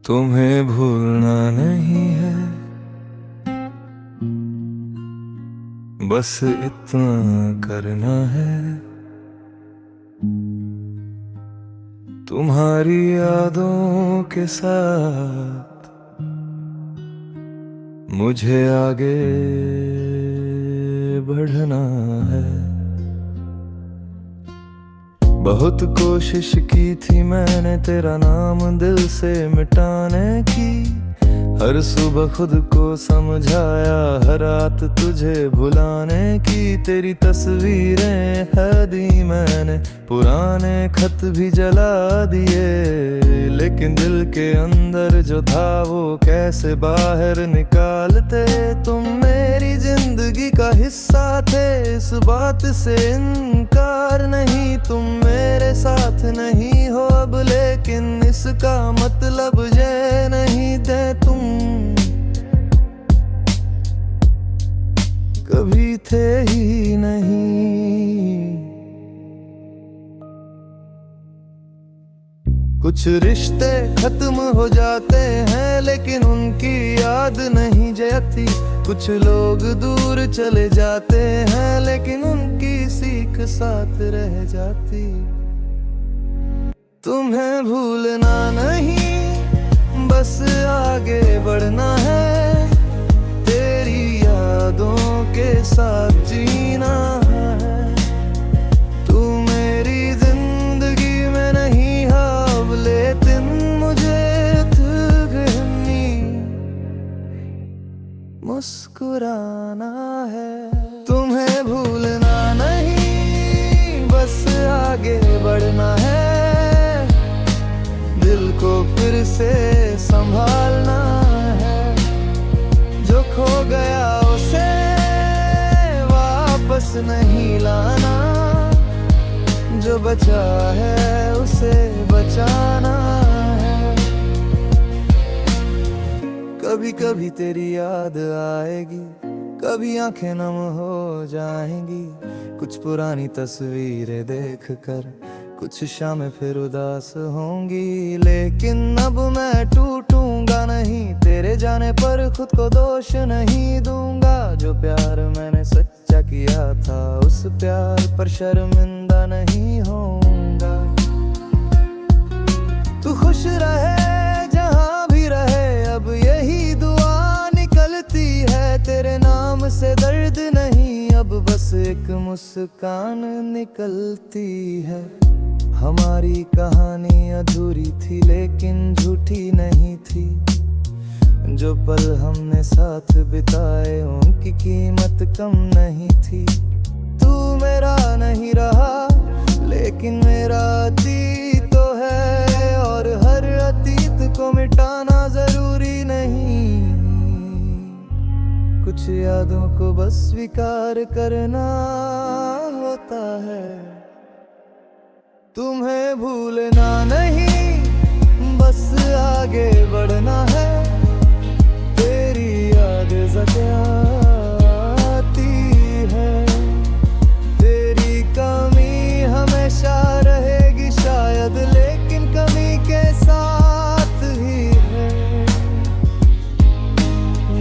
तुम्हें भूलना नहीं है, बस इतना करना है। तुम्हारी यादों के साथ मुझे आगे बढ़ना है। बहुत कोशिश की थी मैंने तेरा नाम दिल से मिटाने की। हर सुबह खुद को समझाया, हर रात तुझे भुलाने की। तेरी तस्वीरें है दी मैंने, पुराने खत भी जला दिए। लेकिन दिल के अंदर जो था वो कैसे बाहर निकालते। तुम मेरी जिंदगी का हिस्सा थे, इस बात से इनकार नहीं। तुम मेरे साथ नहीं हो अब, लेकिन इसका मतलब ये नहीं थे तुम कभी थे ही नहीं। कुछ रिश्ते खत्म हो जाते हैं, लेकिन उनकी याद नहीं जाती। कुछ लोग दूर चले जाते हैं, लेकिन उनकी सीख साथ रह जाती। तुम्हें भूलना नहीं, बस आगे बढ़ना है। तेरी यादों के साथ जीना है। तू मेरी जिंदगी में नहीं अब, लेकिन मुझे मुस्कुराना है। तुम्हें भूलना नहीं, बस आगे बढ़ना है। दिल को फिर से संभालना है। जो खो गया उसे वापस नहीं लाना। जो बचा है उसे बचाना है। कभी कभी तेरी याद आएगी, कभी आंखें नम हो जाएंगी। कुछ पुरानी तस्वीरें देखकर कुछ शामें फिर उदास होंगी। लेकिन अब मैं टूटूंगा नहीं, तेरे जाने पर खुद को दोष नहीं दूंगा। जो प्यार मैंने सच्चा किया था, उस प्यार पर शर्मिंदा नहीं होऊंगा। तू खुश रहे जहां भी रहे, अब यही दुआ निकलती है। तेरे नाम से दर्द नहीं, अब बस एक मुस्कान निकलती है। हमारी कहानी अधूरी थी, लेकिन झूठी नहीं थी। जो पल हमने साथ बिताए, उनकी कीमत कम नहीं थी। तू मेरा नहीं रहा, लेकिन मेरा अतीत तो है। और हर अतीत को मिटाना जरूरी नहीं। कुछ यादों को बस स्वीकार करना होता है। तुम्हें भूलना नहीं, बस आगे बढ़ना है। तेरी याद सताती है, तेरी कमी हमेशा रहेगी शायद, लेकिन कमी के साथ ही है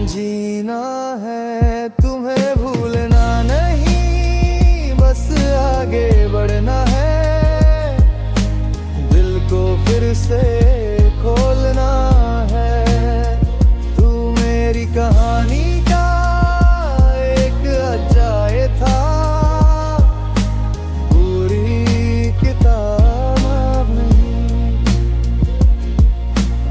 जीना है। तुम्हें भूलना नहीं, बस आगे बढ़ना है। को फिर से खोलना है। तू मेरी कहानी का एक अध्याय था, पूरी किताब नहीं।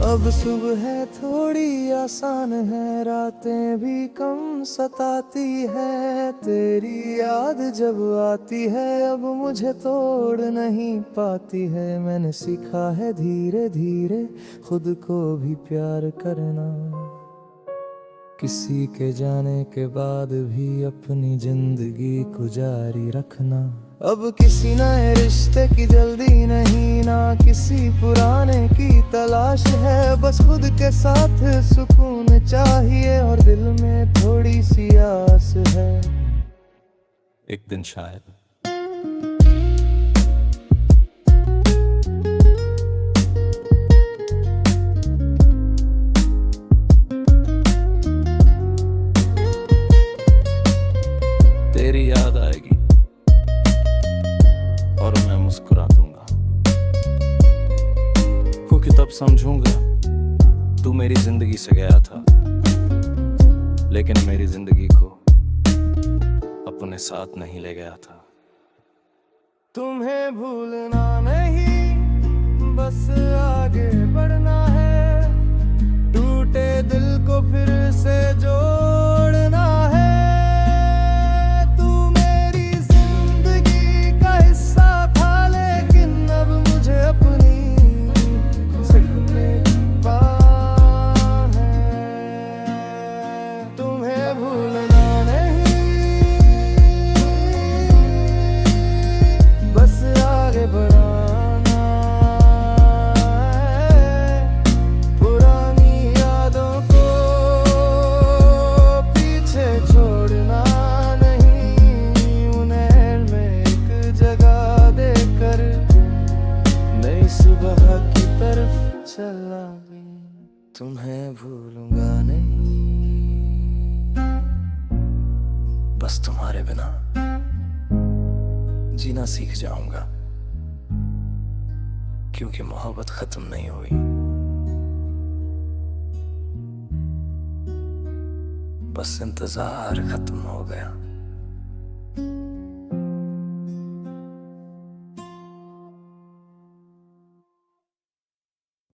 अब सुबह थोड़ी आसान है, रातें भी कम सताती है। तेरी याद जब आती है, अब मुझे तोड़ नहीं पाती है। मैंने सीखा है धीरे धीरे खुद को भी प्यार करना। किसी के जाने के बाद भी अपनी जिंदगी को जारी रखना। अब किसी नए रिश्ते की जल्दी नहीं, ना किसी पुराने की तलाश है। बस खुद के साथ सुकून चाहिए, और दिल में थोड़ी सी आस है। एक दिन शायद तेरी याद आएगी और मैं मुस्कुरा दूंगा, क्योंकि तब समझूंगा तू मेरी जिंदगी से गया था, लेकिन मेरी जिंदगी को अपने साथ नहीं ले गया था। तुम्हें भूलना नहीं, बस आगे बढ़ना है, टूटे दिल को फिर से जोड़ना है। तू मेरी जिंदगी का हिस्सा था, लेकिन अब मुझे अपनी बात है। तुम्हें भूलना नहीं, बस आगे बढ़ना है, पुरानी यादों को पीछे छोड़ना नहीं, उन्हें में एक जगह देकर नई सुबह की तरफ चला गया। तुम्हें भूलूंगा नहीं, बस तुम्हारे बिना जीना सीख जाऊंगा, क्योंकि मोहब्बत खत्म नहीं हुई, बस इंतजार खत्म हो गया।